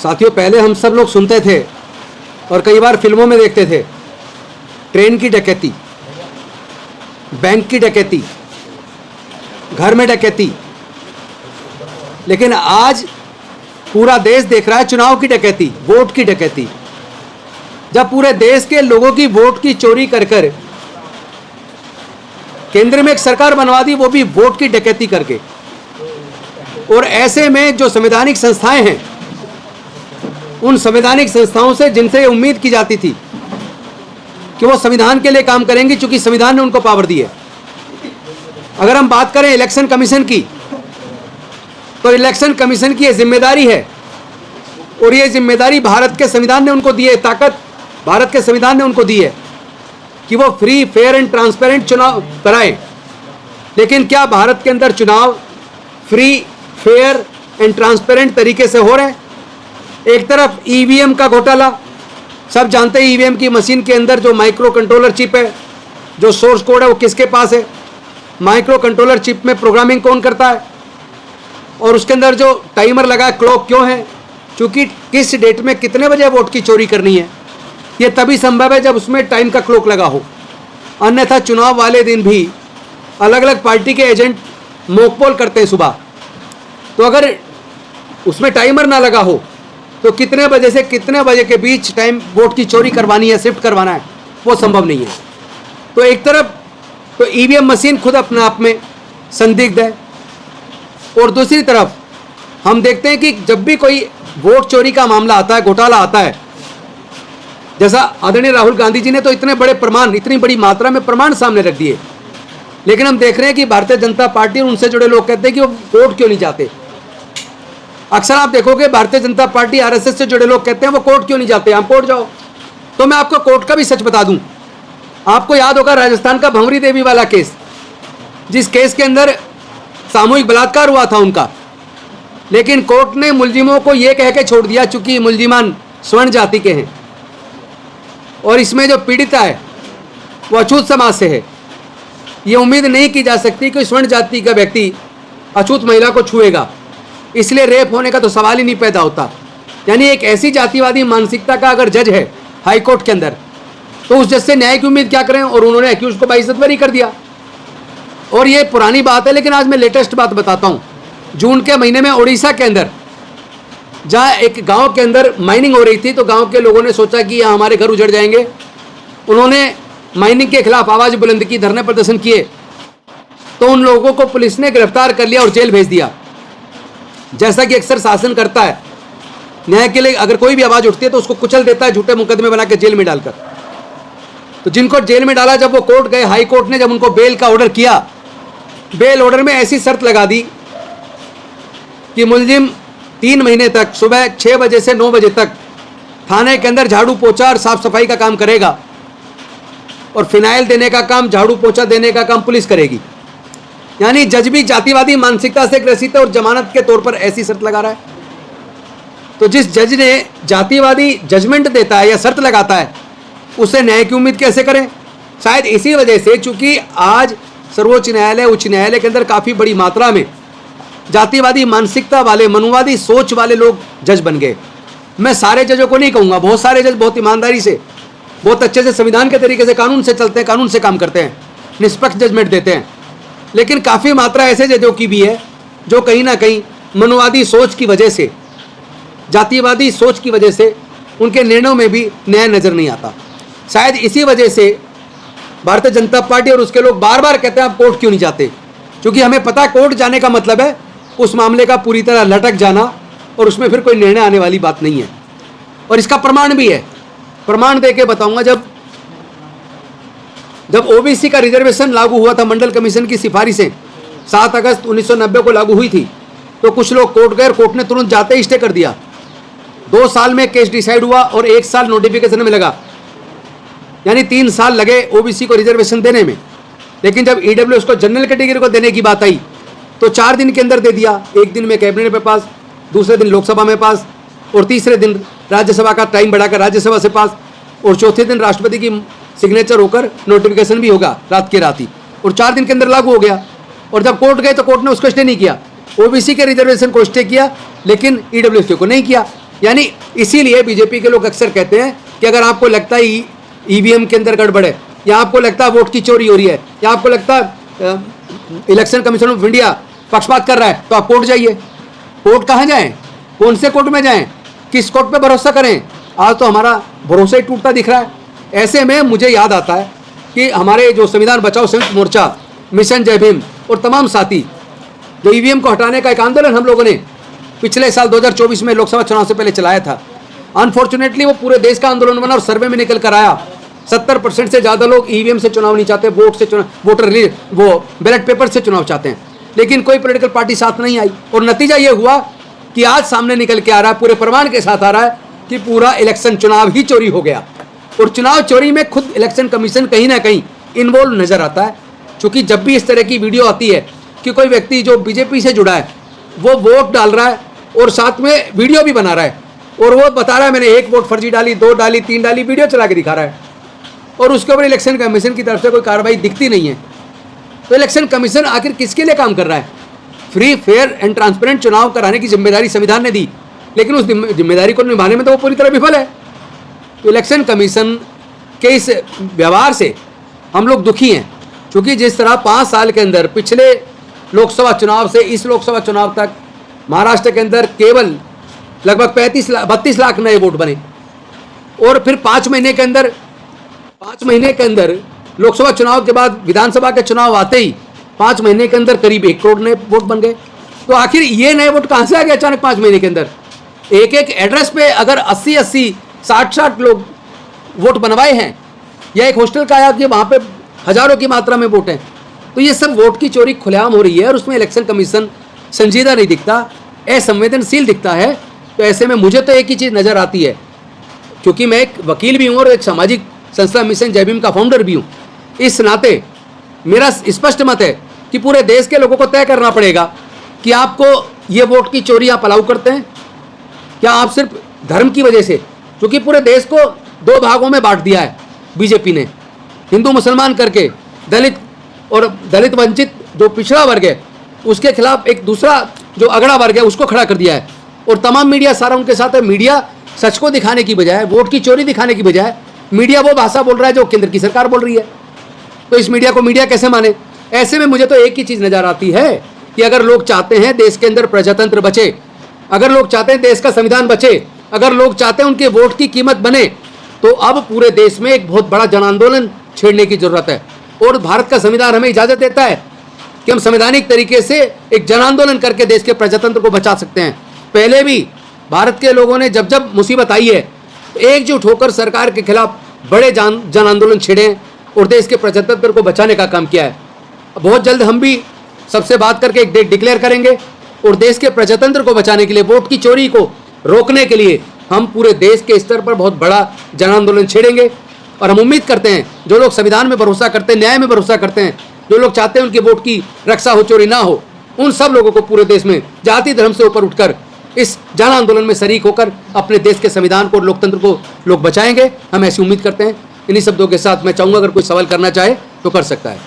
साथियों, पहले हम सब लोग सुनते थे और कई बार फिल्मों में देखते थे, ट्रेन की डकैती, बैंक की डकैती, घर में डकैती, लेकिन आज पूरा देश देख रहा है चुनाव की डकैती, वोट की डकैती। जब पूरे देश के लोगों की वोट की चोरी कर कर केंद्र में एक सरकार बनवा दी, वो भी वोट की डकैती करके। और ऐसे में जो संवैधानिक संस्थाएं हैं, उन संवैधानिक संस्थाओं से जिनसे उम्मीद की जाती थी कि वो संविधान के लिए काम करेंगी, चूंकि संविधान ने उनको पावर दी है। अगर हम बात करें इलेक्शन कमीशन की, तो इलेक्शन कमीशन की ये जिम्मेदारी है, और ये जिम्मेदारी भारत के संविधान ने उनको दी है, ताकत भारत के संविधान ने उनको दी है कि वो फ्री, फेयर एंड ट्रांसपेरेंट चुनाव कराएं। लेकिन क्या भारत के अंदर चुनाव फ्री, फेयर एंड ट्रांसपेरेंट तरीके से हो रहे हैं? एक तरफ ईवीएम का घोटाला, सब जानते हैं ईवीएम की मशीन के अंदर जो माइक्रो कंट्रोलर चिप है, जो सोर्स कोड है वो किसके पास है, माइक्रो कंट्रोलर चिप में प्रोग्रामिंग कौन करता है, और उसके अंदर जो टाइमर लगा है, क्लॉक क्यों है, क्योंकि किस डेट में कितने बजे वोट की चोरी करनी है, ये तभी संभव है जब उसमें टाइम का क्लॉक लगा हो। अन्यथा चुनाव वाले दिन भी अलग अलग पार्टी के एजेंट मोकपोल करते हैं सुबह, तो अगर उसमें टाइमर ना लगा हो तो कितने बजे से कितने बजे के बीच टाइम वोट की चोरी करवानी है, शिफ्ट करवाना है, वो संभव नहीं है। तो एक तरफ तो ईवीएम मशीन खुद अपने आप में संदिग्ध है, और दूसरी तरफ हम देखते हैं कि जब भी कोई वोट चोरी का मामला आता है, घोटाला आता है, जैसा आदरणीय राहुल गांधी जी ने तो इतने बड़े प्रमाण, इतनी बड़ी मात्रा में प्रमाण सामने रख दिए, लेकिन हम देख रहे हैं कि भारतीय जनता पार्टी और उनसे जुड़े लोग कहते हैं कि वो कोर्ट क्यों नहीं जाते। अक्सर आप देखोगे भारतीय जनता पार्टी, आरएसएस से जुड़े लोग कहते हैं वो कोर्ट क्यों नहीं जाते, हम कोर्ट जाओ। तो मैं आपको कोर्ट का भी सच बता दूं, आपको याद होगा राजस्थान का भंवरी देवी वाला केस, जिस केस के अंदर सामूहिक बलात्कार हुआ था उनका, लेकिन कोर्ट ने मुलजिमों को यह कह के छोड़ दिया चूंकि मुलजिमान स्वर्ण जाति के हैं, और इसमें जो पीड़िता है वो अछूत समाज से है। ये उम्मीद नहीं की जा सकती कि स्वर्ण जाति का व्यक्ति अछूत महिला को छुएगा, इसलिए रेप होने का तो सवाल ही नहीं पैदा होता। यानी एक ऐसी जातिवादी मानसिकता का अगर जज है हाई कोर्ट के अंदर, तो उस जज से न्याय की उम्मीद क्या करें, और उन्होंने एक्यूज को बाइज्जत बरी कर दिया। और ये पुरानी बात है, लेकिन आज मैं लेटेस्ट बात बताता हूँ। जून के महीने में उड़ीसा के अंदर, जहाँ एक गांव के अंदर माइनिंग हो रही थी, तो गांव के लोगों ने सोचा कि यहाँ हमारे घर उजड़ जाएंगे। उन्होंने माइनिंग के खिलाफ आवाज़ बुलंद की, धरने प्रदर्शन किए, तो उन लोगों को पुलिस ने गिरफ्तार कर लिया और जेल भेज दिया। जैसा कि अक्सर शासन करता है, न्याय के लिए अगर कोई भी आवाज़ उठती है तो उसको कुचल देता है, झूठे मुकदमे बना के जेल में डालकर। तो जिनको जेल में डाला, जब वो कोर्ट गए, हाई कोर्ट ने जब उनको बेल का ऑर्डर किया, बेल ऑर्डर में ऐसी शर्त लगा दी कि मुलजिम 3 महीने तक सुबह 6 बजे से 9 बजे तक थाने के अंदर झाड़ू पोछा और साफ सफाई का काम करेगा, और फिनाइल देने का काम, झाड़ू पोछा देने का काम पुलिस करेगी। यानी जज भी जातिवादी मानसिकता से ग्रसित है और जमानत के तौर पर ऐसी शर्त लगा रहा है। तो जिस जज ने जातिवादी जजमेंट देता है या शर्त लगाता है, उससे न्याय की उम्मीद कैसे करें? शायद इसी वजह से, चूंकि आज सर्वोच्च न्यायालय, उच्च न्यायालय के अंदर काफ़ी बड़ी मात्रा में जातिवादी मानसिकता वाले, मनुवादी सोच वाले लोग जज बन गए। मैं सारे जजों को नहीं कहूँगा, बहुत सारे जज बहुत ईमानदारी से, बहुत अच्छे से संविधान के तरीके से, कानून से चलते हैं, कानून से काम करते हैं, निष्पक्ष जजमेंट देते हैं। लेकिन काफ़ी मात्रा ऐसे जजों की भी है जो कहीं ना कहीं मनुवादी सोच की वजह से, जातिवादी सोच की वजह से उनके निर्णयों में भी न्याय नज़र नहीं आता। शायद इसी वजह से भारतीय जनता पार्टी और उसके लोग बार बार कहते हैं आप कोर्ट क्यों नहीं जाते, क्योंकि हमें पता है कोर्ट जाने का मतलब है उस मामले का पूरी तरह लटक जाना, और उसमें फिर कोई निर्णय आने वाली बात नहीं है। और इसका प्रमाण भी है, प्रमाण दे के बताऊँगा। जब ओबीसी का रिजर्वेशन लागू हुआ था, मंडल कमीशन की सिफारिशें 7 अगस्त 1990 को लागू हुई थी, तो कुछ लोग कोर्ट गए, कोर्ट ने तुरंत जाते ही स्टे कर दिया। 2 साल में केस डिसाइड हुआ और 1 साल नोटिफिकेशन में लगा, यानी 3 साल लगे ओबीसी को रिजर्वेशन देने में। लेकिन जब ईडब्ल्यूएस को, जनरल कैटेगरी को देने की बात आई, तो 4 दिन के अंदर दे दिया। 1 दिन में कैबिनेट में पास, दूसरे दिन लोकसभा में पास, और तीसरे दिन राज्यसभा का टाइम बढ़ाकर राज्यसभा से पास, और चौथे दिन राष्ट्रपति की सिग्नेचर होकर नोटिफिकेशन भी होगा रात के रात ही, और 4 दिन के अंदर लागू हो गया। और जब कोर्ट गए तो कोर्ट ने उसको स्टे नहीं किया, ओबीसी के रिजर्वेशन को स्टे किया, लेकिन ईडब्ल्यूएस को नहीं किया। यानी इसीलिए बीजेपी के लोग अक्सर कहते हैं कि अगर आपको लगता है ईवीएम के अंदर गड़बड़ है, या आपको लगता है वोट की चोरी हो रही है, या आपको लगता है इलेक्शन कमीशन ऑफ इंडिया पक्षपात कर रहा है, तो आप कोर्ट जाइए। कोर्ट कहाँ जाएं? कौन से कोर्ट में जाएं? किस कोर्ट पे भरोसा करें? आज तो हमारा भरोसा ही टूटता दिख रहा है। ऐसे में मुझे याद आता है कि हमारे जो संविधान बचाओ संयुक्त मोर्चा, मिशन जय भीम और तमाम साथी जो ईवीएम को हटाने का एक आंदोलन हम लोगों ने पिछले साल 2024 में लोकसभा चुनाव से पहले चलाया था। अनफॉर्चुनेटली वो पूरे देश का आंदोलन बना और सर्वे में निकल कर आया 70% से ज़्यादा लोग ईवीएम से चुनाव नहीं चाहते, वोट से चुनाव, वोटर वो बैलेट पेपर से चुनाव चाहते हैं। लेकिन कोई पॉलिटिकल पार्टी साथ नहीं आई और नतीजा ये हुआ कि आज सामने निकल के आ रहा है, पूरे प्रमाण के साथ आ रहा है कि पूरा इलेक्शन चुनाव ही चोरी हो गया। और चुनाव चोरी में खुद इलेक्शन कमीशन कहीं ना कहीं इन्वॉल्व नजर आता है, क्योंकि जब भी इस तरह की वीडियो आती है कि कोई व्यक्ति जो बीजेपी से जुड़ा है वो वोट डाल रहा है और साथ में वीडियो भी बना रहा है और वो बता रहा है मैंने 1 वोट फर्जी डाली, 2 डाली, 3 डाली, वीडियो चला के दिखा रहा है और उसके ऊपर इलेक्शन कमीशन की तरफ से कोई कार्रवाई दिखती नहीं है। तो इलेक्शन कमीशन आखिर किसके लिए काम कर रहा है? फ्री, फेयर एंड ट्रांसपेरेंट चुनाव कराने की जिम्मेदारी संविधान ने दी, लेकिन उस जिम्मेदारी को निभाने में तो वो पूरी तरह विफल है। तो इलेक्शन कमीशन के इस व्यवहार से हम लोग दुखी हैं, क्योंकि जिस तरह 5 साल के अंदर पिछले लोकसभा चुनाव से इस लोकसभा चुनाव तक महाराष्ट्र के अंदर केवल लगभग 32 लाख नए वोट बने और फिर 5 महीने के अंदर लोकसभा चुनाव के बाद विधानसभा के चुनाव आते ही 5 महीने के अंदर करीब 1 करोड़ नए वोट बन गए। तो आखिर ये नए वोट कहाँ से आ गए अचानक 5 महीने के अंदर? एक एक एड्रेस पे अगर 80-80, 60-60 लोग वोट बनवाए हैं, या एक हॉस्टल का आया कि वहाँ पे हजारों की मात्रा में वोट हैं, तो ये सब वोट की चोरी खुलेआम हो रही है और उसमें इलेक्शन कमीशन संजीदा नहीं दिखता, असंवेदनशील दिखता है। तो ऐसे में मुझे तो एक ही चीज़ नज़र आती है, क्योंकि मैं एक वकील भी हूँ और एक सामाजिक संस्था मिशन जय भीम का फाउंडर भी हूँ, इस नाते मेरा स्पष्ट मत है कि पूरे देश के लोगों को तय करना पड़ेगा कि आपको ये वोट की चोरी आप अलाउ करते हैं क्या? आप सिर्फ धर्म की वजह से, क्योंकि पूरे देश को 2 भागों में बांट दिया है बीजेपी ने, हिंदू मुसलमान करके, दलित और दलित वंचित जो पिछड़ा वर्ग है उसके खिलाफ एक दूसरा जो अगड़ा वर्ग है उसको खड़ा कर दिया है। और तमाम मीडिया सारा उनके साथ है। मीडिया सच को दिखाने की बजाय, वोट की चोरी दिखाने की बजाय, मीडिया वो भाषा बोल रहा है जो केंद्र की सरकार बोल रही है। तो इस मीडिया को मीडिया कैसे माने? ऐसे में मुझे तो एक ही चीज़ नज़र आती है कि अगर लोग चाहते हैं देश के अंदर प्रजातंत्र बचे, अगर लोग चाहते हैं देश का संविधान बचे, अगर लोग चाहते हैं उनके वोट की कीमत बने, तो अब पूरे देश में एक बहुत बड़ा जन आंदोलन छेड़ने की जरूरत है। और भारत का संविधान हमें इजाज़त देता है कि हम संवैधानिक तरीके से एक जन आंदोलन करके देश के प्रजातंत्र को बचा सकते हैं। पहले भी भारत के लोगों ने जब जब मुसीबत आई है एकजुट होकर सरकार के खिलाफ बड़े जन आंदोलन छेड़े और देश के प्रजातंत्र को बचाने का काम किया है। बहुत जल्द हम भी सबसे बात करके एक डेट डिक्लेयर करेंगे और देश के प्रजातंत्र को बचाने के लिए, वोट की चोरी को रोकने के लिए हम पूरे देश के स्तर पर बहुत बड़ा जन आंदोलन छेड़ेंगे। और हम उम्मीद करते हैं जो लोग संविधान में भरोसा करते हैं, न्याय में भरोसा करते हैं, जो लोग चाहते हैं उनके वोट की रक्षा हो, चोरी ना हो, उन सब लोगों को पूरे देश में जाति धर्म से ऊपर उठकर इस जन आंदोलन में शरीक होकर अपने देश के संविधान को और लोकतंत्र को लोग बचाएंगे। हम ऐसी उम्मीद करते हैं। इन्हीं शब्दों के साथ मैं चाहूँगा अगर कोई सवाल करना चाहे तो कर सकता है।